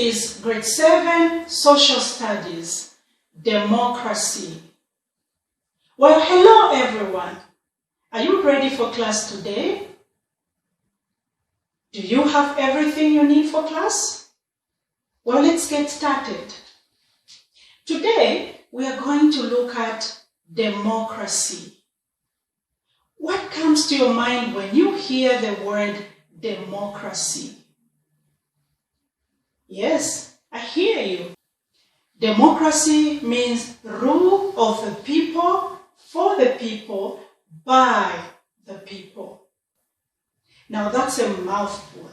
is Grade 7 Social Studies, Democracy. Well, hello everyone. Are you ready for class today? Do you have everything you need for class? Well, let's get started. Today, we are going to look at democracy. What comes to your mind when you hear the word democracy? Yes, I hear you. Democracy means rule of the people, for the people, by the people. Now that's a mouthful.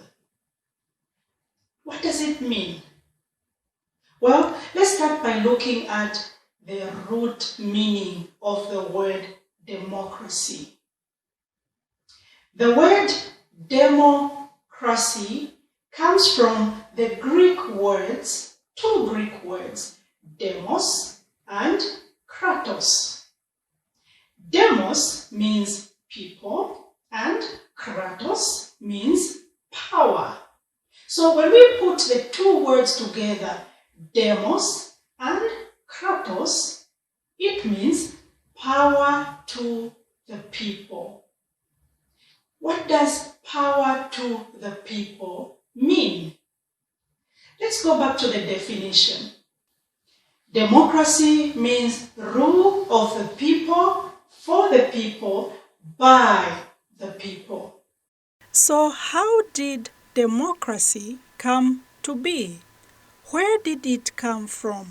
What does it mean? Well, let's start by looking at the root meaning of the word democracy. The word democracy comes from the two Greek words, demos and kratos. Demos means people and kratos means power. So when we put the two words together, demos and kratos, it means power to the people. What does power to the people mean? Let's go back to the definition. Democracy means rule of the people, for the people, by the people. So how did democracy come to be? Where did it come from?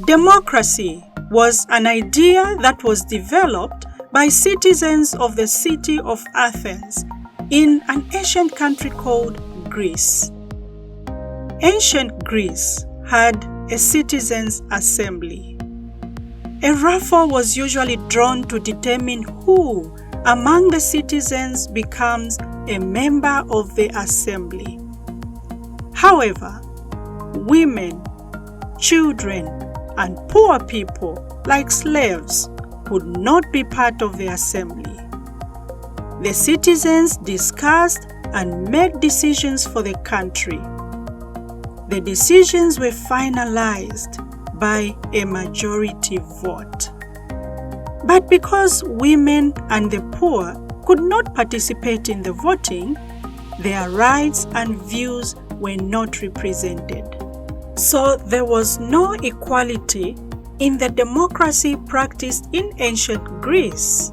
Democracy was an idea that was developed by citizens of the city of Athens in an ancient country called Greece. Ancient Greece had a citizens' assembly. A raffle was usually drawn to determine who among the citizens becomes a member of the assembly. However, women, children, and poor people, like slaves, could not be part of the assembly. The citizens discussed and made decisions for the country. The decisions were finalized by a majority vote. But because women and the poor could not participate in the voting, their rights and views were not represented. So there was no equality in the democracy practiced in ancient Greece.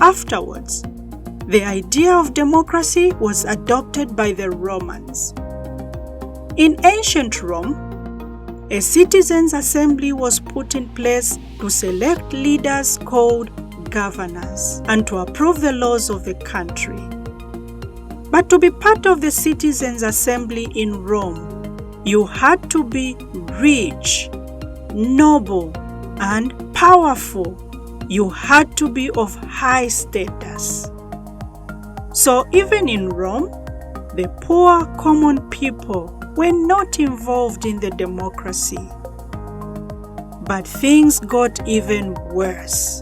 Afterwards, the idea of democracy was adopted by the Romans. In ancient Rome, a citizens' assembly was put in place to select leaders called governors and to approve the laws of the country. But to be part of the citizens' assembly in Rome, you had to be rich, noble, and powerful. You had to be of high status. So even in Rome, the poor common people were not involved in the democracy. But things got even worse.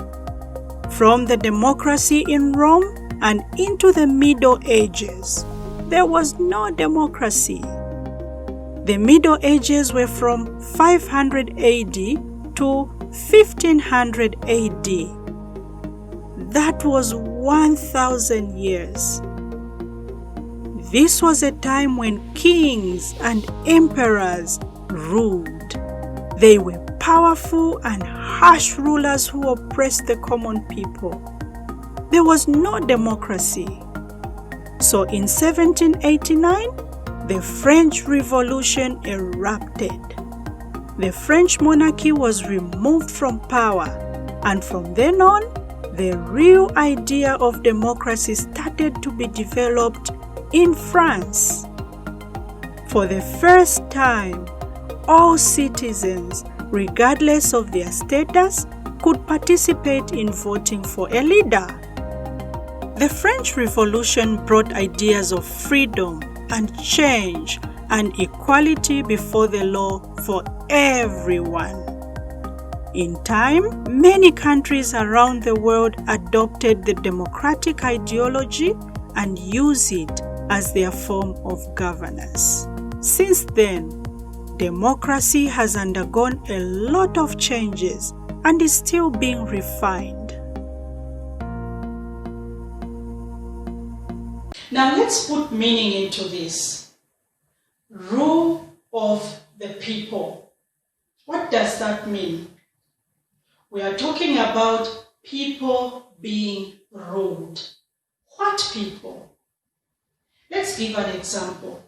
From the democracy in Rome and into the Middle Ages, there was no democracy. The Middle Ages were from 500 AD to 1500 AD. That was 1,000 years. This was a time when kings and emperors ruled. They were powerful and harsh rulers who oppressed the common people. There was no democracy. So in 1789, the French Revolution erupted. The French monarchy was removed from power, and from then on, the real idea of democracy started to be developed in France. For the first time, all citizens, regardless of their status, could participate in voting for a leader. The French Revolution brought ideas of freedom and change and equality before the law for everyone. In time, many countries around the world adopted the democratic ideology and use it as their form of governance. Since then, democracy has undergone a lot of changes and is still being refined. Now let's put meaning into this. Rule of the people. What does that mean? We are talking about people being ruled. What people? Let's give an example.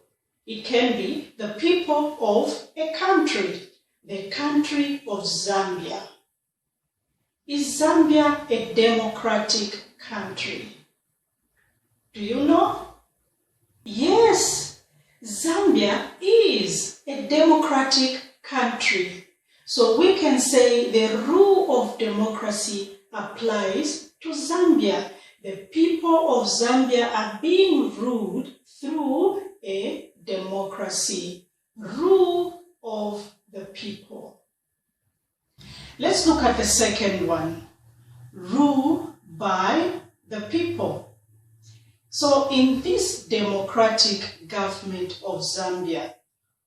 It can be the people of a country, the country of Zambia. Is Zambia a democratic country? Do you know? Yes, Zambia is a democratic country. So we can say the rule of democracy applies to Zambia. The people of Zambia are being ruled through a democracy. Rule of the people. Let's look at the second one. Rule by the people. So in this democratic government of Zambia,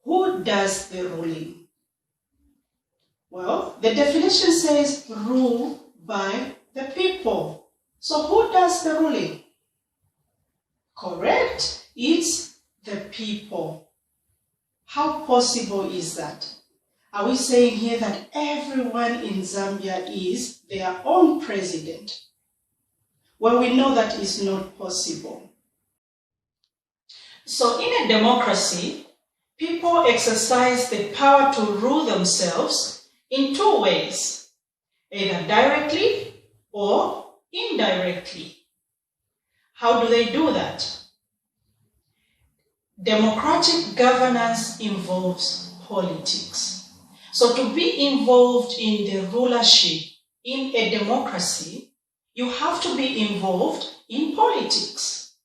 who does the ruling? Well, the definition says rule by the people. So who does the ruling? Correct? It's the people. How possible is that? Are we saying here that everyone in Zambia is their own president? Well, we know that is not possible. So in a democracy, people exercise the power to rule themselves in two ways, either directly or indirectly. How do they do that? Democratic governance involves politics. So to be involved in the rulership in a democracy, you have to be involved in politics.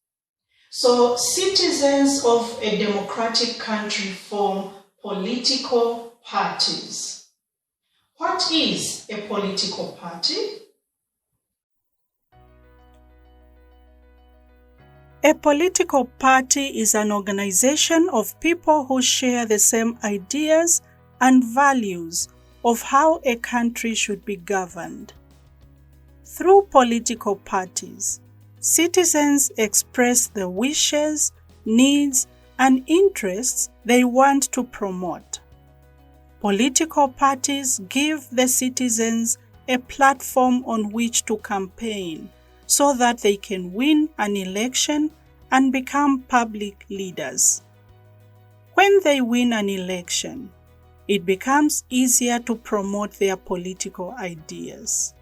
So citizens of a democratic country form political parties. What is a political party? A political party is an organization of people who share the same ideas and values of how a country should be governed. Through political parties, citizens express the wishes, needs, and interests they want to promote. Political parties give the citizens a platform on which to campaign so that they can win an election and become public leaders. When they win an election, it becomes easier to promote their political ideas.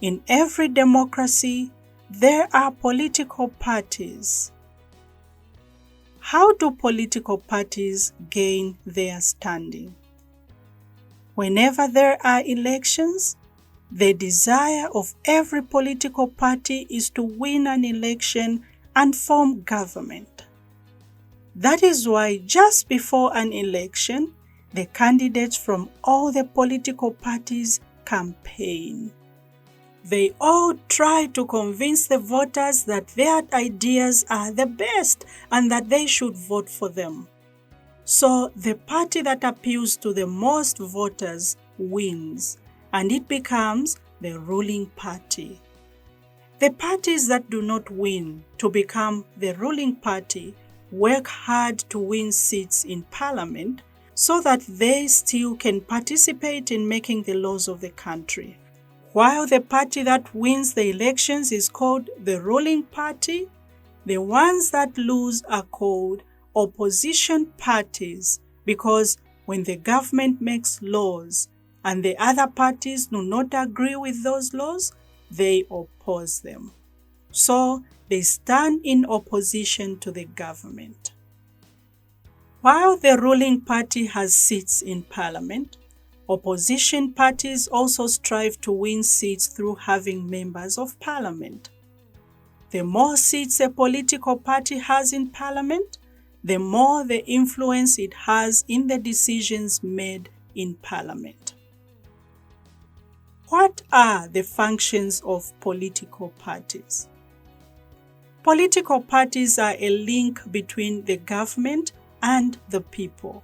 In every democracy, there are political parties. How do political parties gain their standing? Whenever there are elections, the desire of every political party is to win an election and form government. That is why just before an election, the candidates from all the political parties campaign. They all try to convince the voters that their ideas are the best and that they should vote for them. So the party that appeals to the most voters wins, and it becomes the ruling party. The parties that do not win to become the ruling party work hard to win seats in parliament so that they still can participate in making the laws of the country. While the party that wins the elections is called the ruling party, the ones that lose are called opposition parties, because when the government makes laws and the other parties do not agree with those laws, they oppose them. So they stand in opposition to the government. While the ruling party has seats in parliament, opposition parties also strive to win seats through having members of parliament. The more seats a political party has in parliament, the more the influence it has in the decisions made in parliament. What are the functions of political parties? Political parties are a link between the government and the people.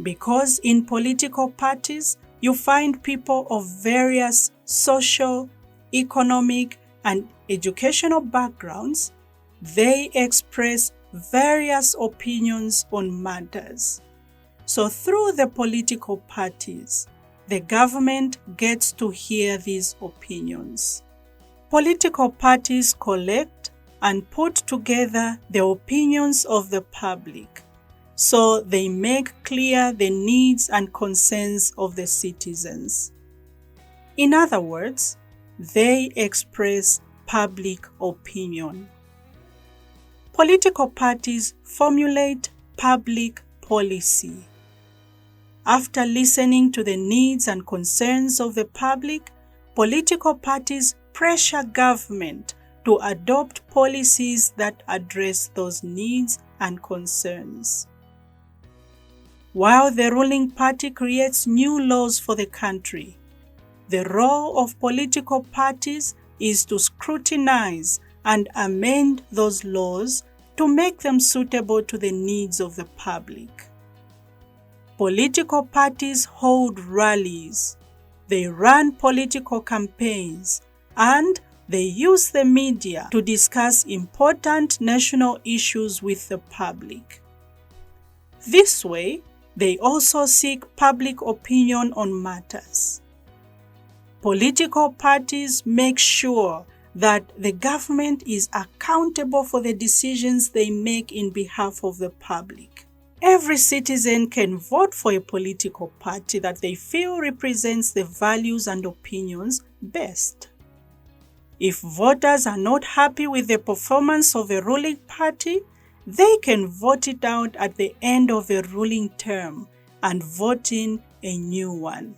Because in political parties, you find people of various social, economic, and educational backgrounds, they express various opinions on matters. So through the political parties, the government gets to hear these opinions. Political parties collect and put together the opinions of the public, so they make clear the needs and concerns of the citizens. In other words, they express public opinion. Political parties formulate public policy. After listening to the needs and concerns of the public, political parties pressure government to adopt policies that address those needs and concerns. While the ruling party creates new laws for the country, the role of political parties is to scrutinize and amend those laws to make them suitable to the needs of the public. Political parties hold rallies, they run political campaigns, and they use the media to discuss important national issues with the public. This way, they also seek public opinion on matters. Political parties make sure that the government is accountable for the decisions they make in behalf of the public. Every citizen can vote for a political party that they feel represents the values and opinions best. If voters are not happy with the performance of a ruling party, they can vote it out at the end of a ruling term and vote in a new one.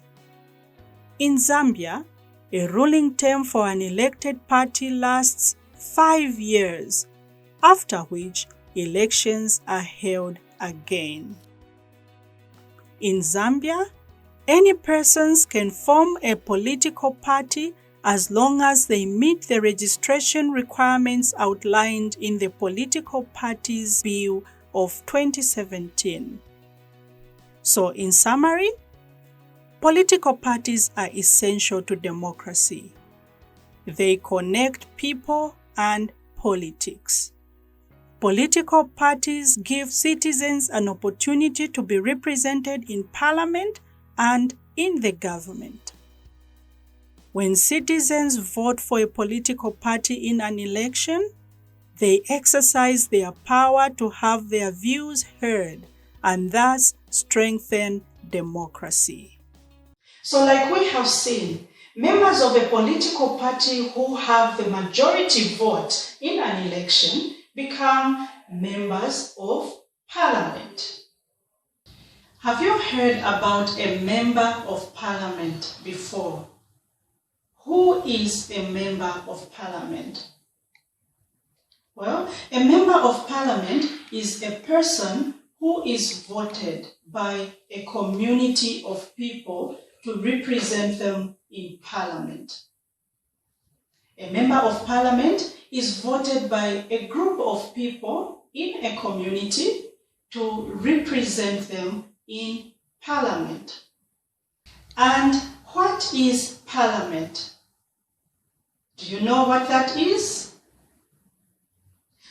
In Zambia, a ruling term for an elected party lasts 5 years, after which elections are held again. In Zambia, any persons can form a political party as long as they meet the registration requirements outlined in the Political Parties Bill of 2017. So, in summary, political parties are essential to democracy. They connect people and politics. Political parties give citizens an opportunity to be represented in parliament and in the government. When citizens vote for a political party in an election, they exercise their power to have their views heard and thus strengthen democracy. So like we have seen, members of a political party who have the majority vote in an election become members of parliament. Have you heard about a member of parliament before? Who is a member of parliament? Well, a member of parliament is a person who is voted by a community of people to represent them in parliament. A member of parliament is voted by a group of people in a community to represent them in parliament. And what is parliament? Do you know what that is?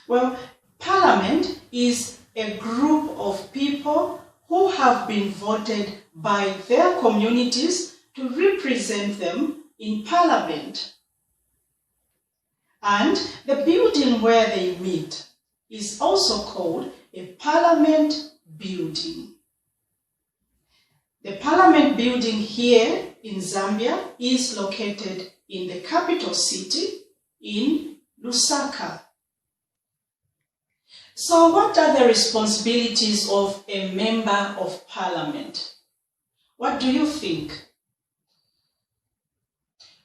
Well, parliament is a group of people who have been voted by their communities to represent them in parliament. And the building where they meet is also called a parliament building. The parliament building here in Zambia is located in the capital city, in Lusaka. So what are the responsibilities of a member of parliament? What do you think?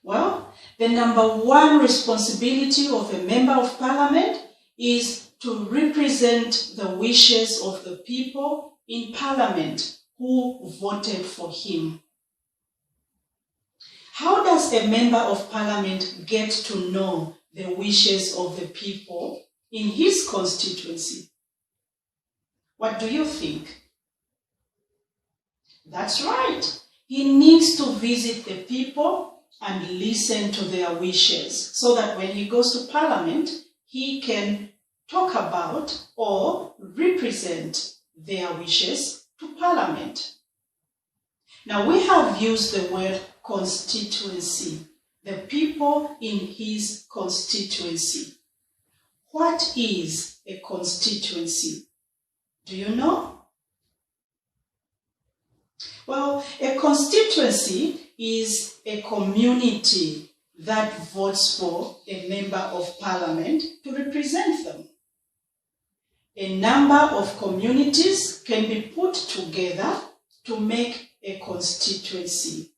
Well, the number one responsibility of a member of parliament is to represent the wishes of the people in parliament who voted for him. How does a member of parliament get to know the wishes of the people in his constituency. What do you think? That's right. He needs to visit the people and listen to their wishes so that when he goes to Parliament, he can talk about or represent their wishes to Parliament. Now, we have used the word constituency, the people in his constituency. What is a constituency? Do you know? Well, a constituency is a community that votes for a member of Parliament to represent them. A number of communities can be put together to make a constituency.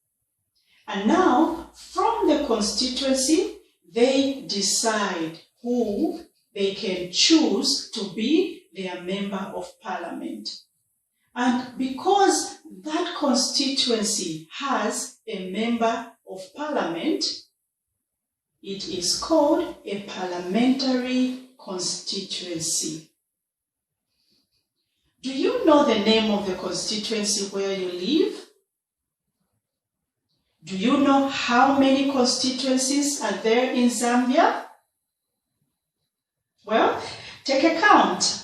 And now, from the constituency, they decide who they can choose to be their member of Parliament. And because that constituency has a member of Parliament, it is called a parliamentary constituency. Do you know the name of the constituency where you live? Do you know how many constituencies are there in Zambia? Well, take a count.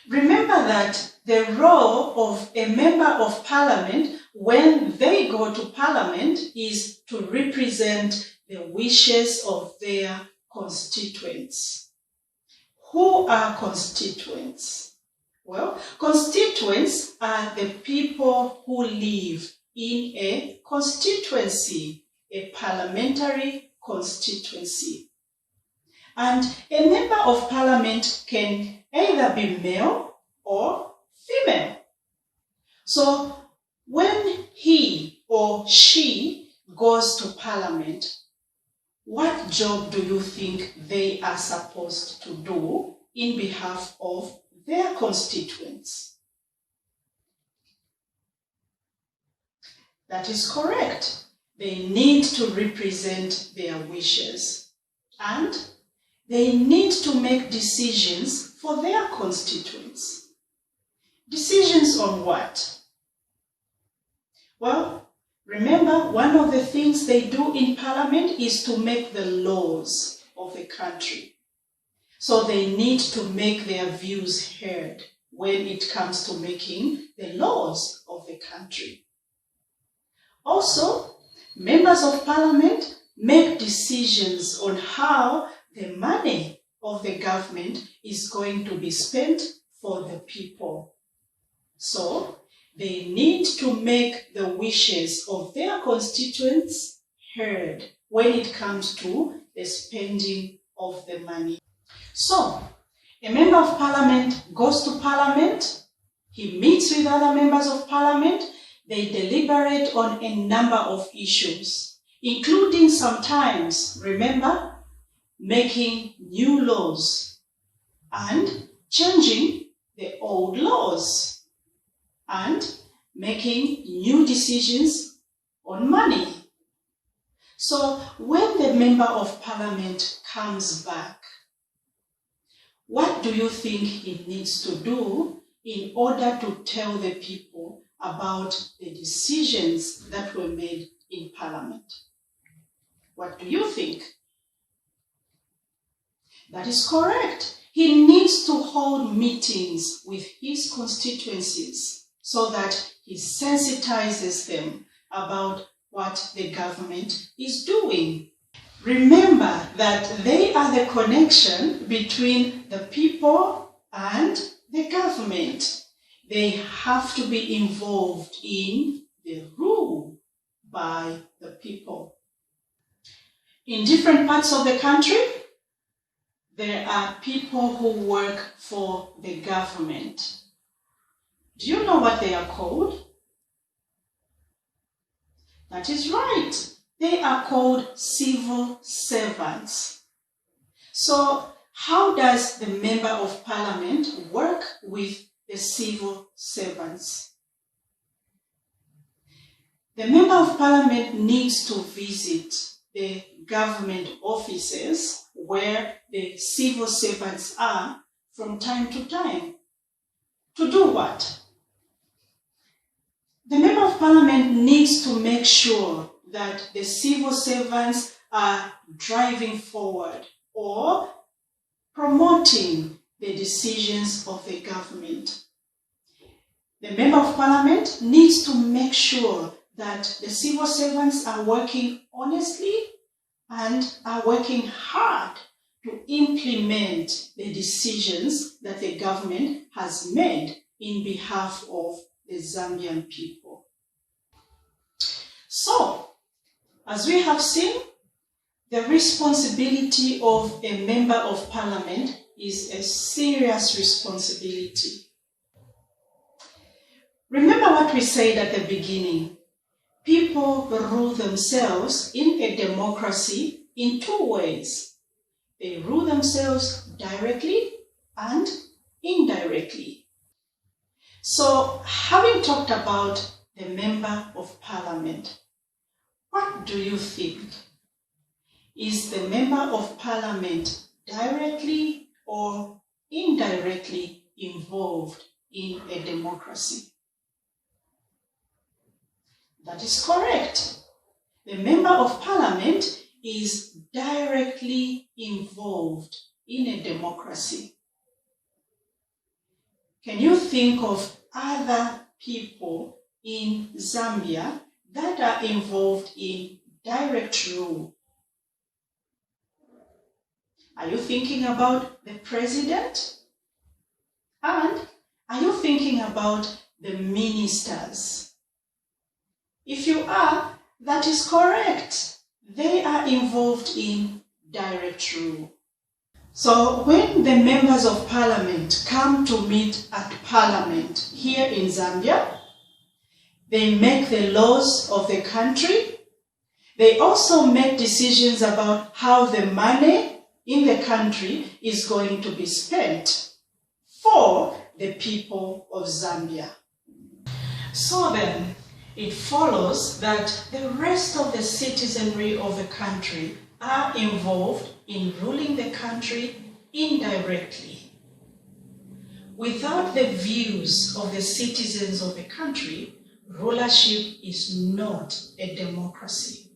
Remember that the role of a member of Parliament when they go to Parliament is to represent the wishes of their constituents. Who are constituents? Well, constituents are the people who live in a constituency, a parliamentary constituency. And a member of Parliament can either be male or female. So when he or she goes to Parliament, what job do you think they are supposed to do in behalf of their constituents? That is correct. They need to represent their wishes and they need to make decisions for their constituents. Decisions on what? Well, remember, one of the things they do in Parliament is to make the laws of the country. So they need to make their views heard when it comes to making the laws of the country. Also, members of Parliament make decisions on how the money of the government is going to be spent for the people. So, they need to make the wishes of their constituents heard when it comes to the spending of the money. So, a member of Parliament goes to Parliament, he meets with other members of Parliament, they deliberate on a number of issues, including sometimes, remember, making new laws and changing the old laws and making new decisions on money. So when the member of Parliament comes back, what do you think he needs to do in order to tell the people about the decisions that were made in Parliament? What do you think? That is correct. He needs to hold meetings with his constituencies so that he sensitizes them about what the government is doing. Remember that they are the connection between the people and the government. They have to be involved in the rule by the people. In different parts of the country, there are people who work for the government. Do you know what they are called? That is right. They are called civil servants. So, how does the Member of Parliament work with the civil servants? The Member of Parliament needs to visit the government offices where the civil servants are from time to time. To do what? The Member of Parliament needs to make sure that the civil servants are driving forward or promoting the decisions of the government. The Member of Parliament needs to make sure that the civil servants are working honestly and are working hard to implement the decisions that the government has made in behalf of the Zambian people. So, as we have seen, the responsibility of a Member of Parliament is a serious responsibility. Remember what we said at the beginning. People rule themselves in a democracy in two ways. They rule themselves directly and indirectly. So, having talked about the Member of Parliament, what do you think? Is the Member of Parliament directly or indirectly involved in a democracy? That is correct. The Member of Parliament is directly involved in a democracy. Can you think of other people in Zambia that are involved in direct rule? Are you thinking about the president? And are you thinking about the ministers? If you are, that is correct. They are involved in direct rule. So when the members of parliament come to meet at parliament here in Zambia, they make the laws of the country. They also make decisions about how the money in the country is going to be spent for the people of Zambia. So then, it follows that the rest of the citizenry of the country are involved in ruling the country indirectly. Without the views of the citizens of the country, rulership is not a democracy.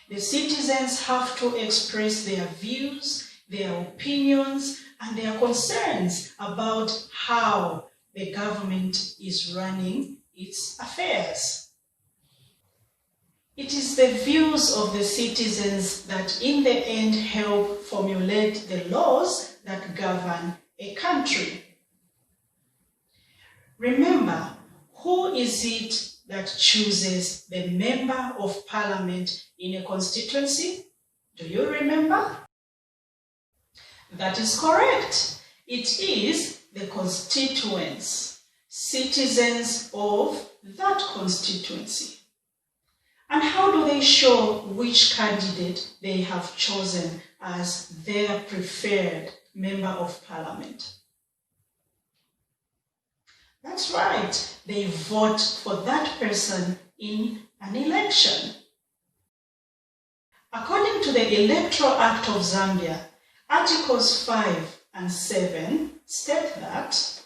The citizens have to express their views, their opinions, and their concerns about how the government is running its affairs. It is the views of the citizens that in the end help formulate the laws that govern a country. Remember, who is it that chooses the member of parliament in a constituency? Do you remember? That is correct. It is the constituents, citizens of that constituency. And how do they show which candidate they have chosen as their preferred member of parliament? That's right, they vote for that person in an election. According to the Electoral Act of Zambia, Articles 5 and 7 state that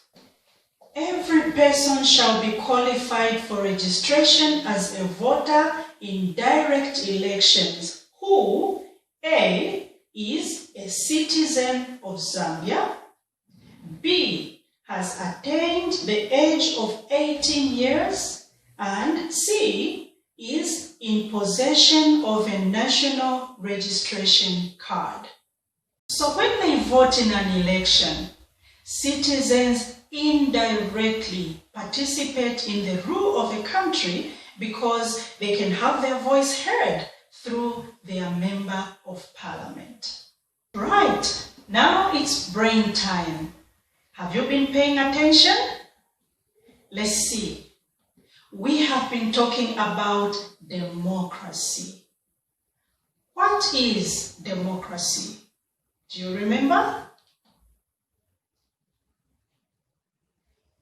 every person shall be qualified for registration as a voter in direct elections who A. is a citizen of Zambia, B. has attained the age of 18 years, and C. is in possession of a national registration card. So when they vote in an election, citizens indirectly participate in the rule of a country because they can have their voice heard through their member of parliament. Right, now it's brain time. Have you been paying attention? Let's see. We have been talking about democracy. What is democracy? Do you remember?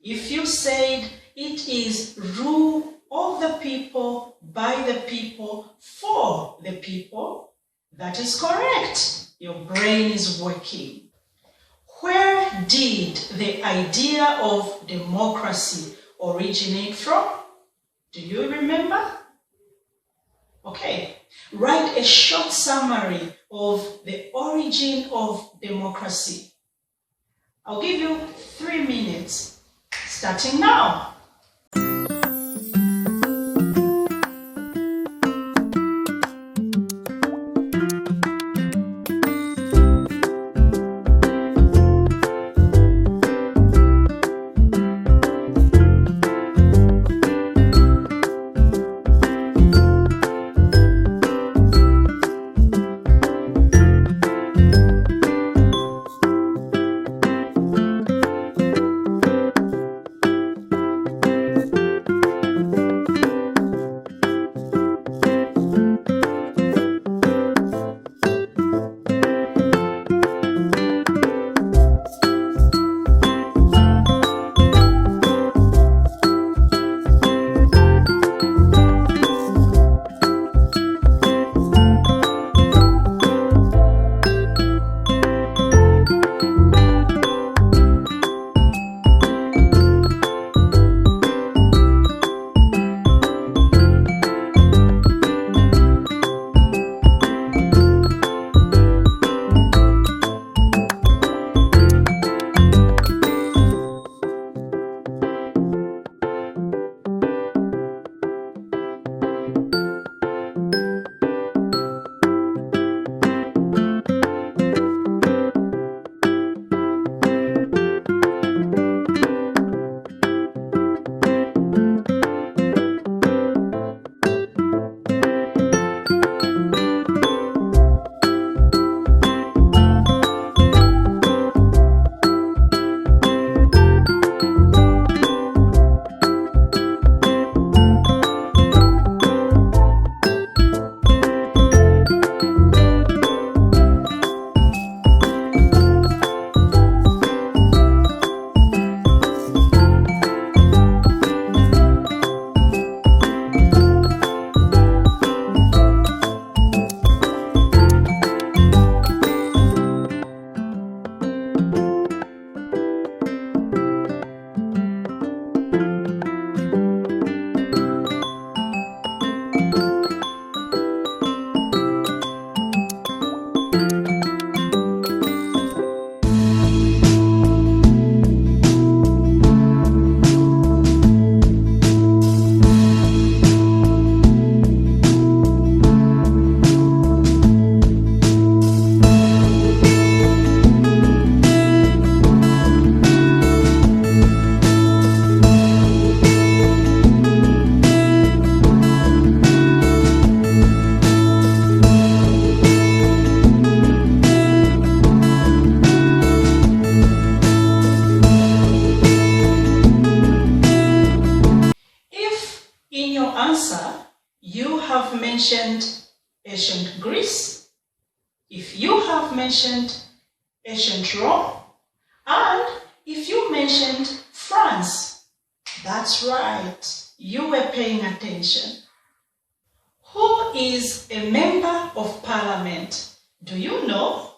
If you said it is rule of the people, by the people, for the people, that is correct. Your brain is working. Where did the idea of democracy originate from? Do you remember? Okay, write a short summary of the origin of democracy. I'll give you 3 minutes, starting now. have mentioned ancient Greece, if you have mentioned ancient Rome, and if you mentioned France, that's right, you were paying attention. Who is a member of parliament? Do you know?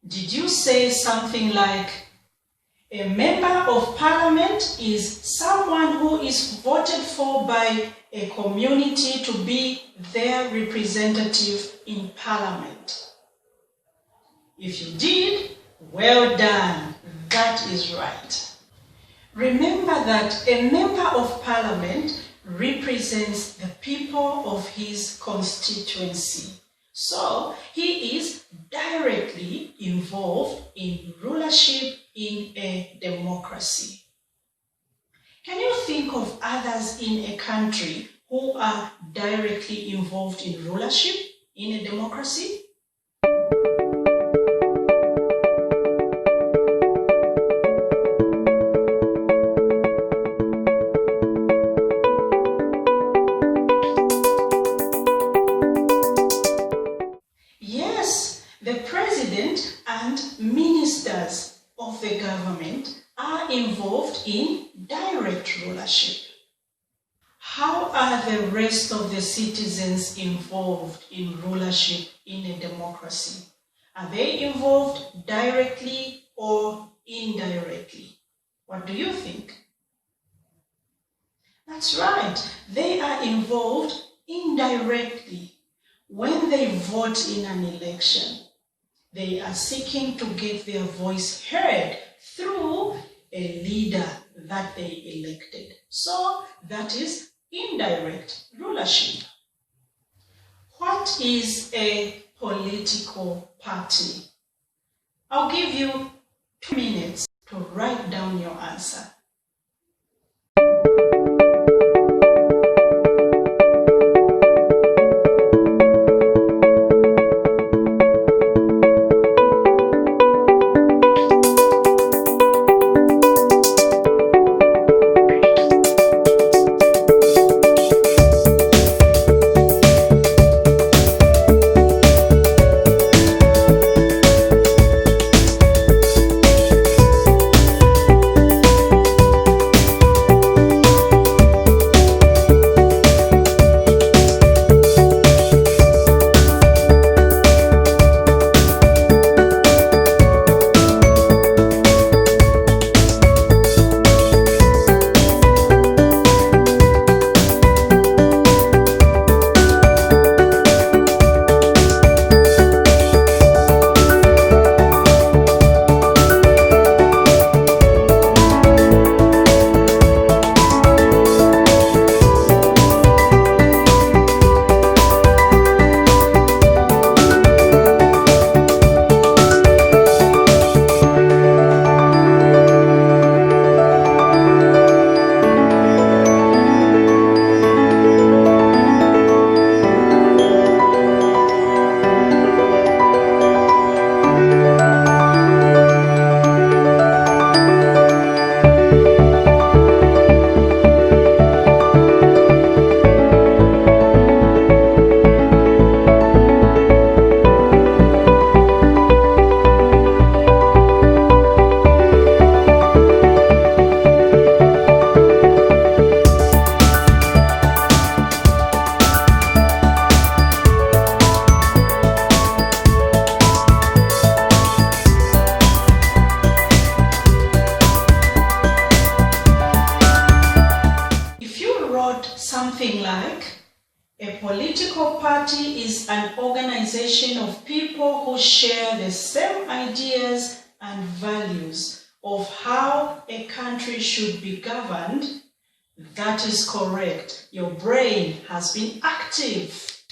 Did you say something like, a member of parliament is someone who is voted for by a community to be their representative in parliament? If you did, well done. That is right. Remember that a member of parliament represents the people of his constituency. So he is directly involved in rulership in a democracy. Can you think of others in a country who are directly involved in rulership in a democracy? Yes, the president and ministers of the government are involved in direct rulership. How are the rest of the citizens involved in rulership in a democracy? Are they involved directly or indirectly? What do you think? That's right, they are involved indirectly. When they vote in an election, they are seeking to get their voice heard through a leader that they elected. So that is indirect rulership. What is a political party? I'll give you 2 minutes to write down your answer. Something like, a political party is an organization of people who share the same ideas and values of how a country should be governed. That is correct. Your brain has been active.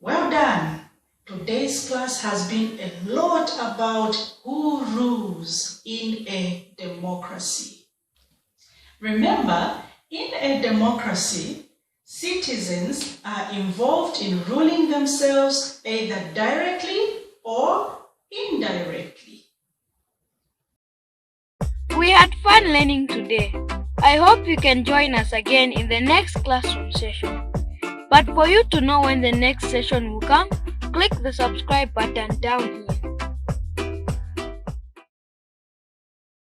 Well done. Today's class has been a lot about who rules in a democracy. Remember, in a democracy, citizens are involved in ruling themselves either directly or indirectly. We had fun learning today. I hope you can join us again in the next classroom session. But for you to know when the next session will come, click the subscribe button down here.